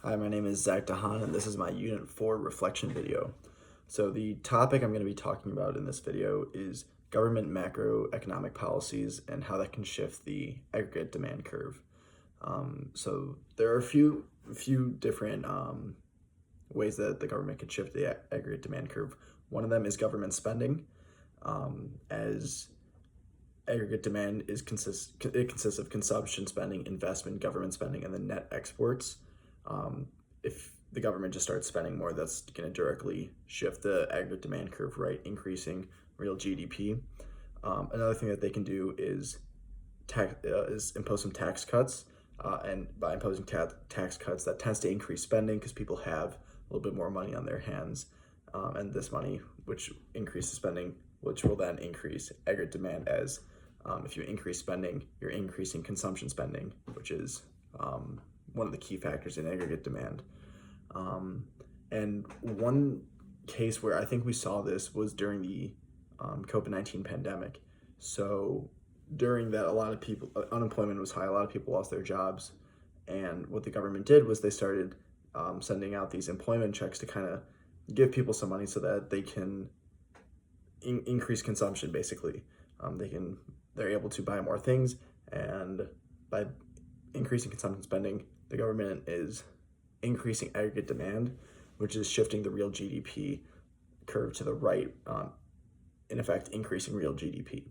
Hi, my name is Zach Dahan, and this is my Unit 4 reflection video. So the topic I'm going to be talking about in this video is government macroeconomic policies and how that can shift the aggregate demand curve. So there are a few different ways that the government can shift the aggregate demand curve. One of them is government spending, as aggregate demand consists of consumption spending, investment, government spending, and then net exports. If the government just starts spending more, that's going to directly shift the aggregate demand curve, right? Increasing real GDP. Another thing that they can do is impose some tax cuts. And by imposing tax cuts, that tends to increase spending because people have a little bit more money on their hands. And this money, which increases spending, which will then increase aggregate demand as if you increase spending, you're increasing consumption spending, which is one of the key factors in aggregate demand. And one case where I think we saw this was during the COVID-19 pandemic. So during that, a lot of people, unemployment was high, a lot of people lost their jobs. And what the government did was they started sending out these employment checks to kind of give people some money so that they can increase consumption, basically. They're able to buy more things, and by increasing consumption spending, the government is increasing aggregate demand, which is shifting the real GDP curve to the right, in effect, increasing real GDP.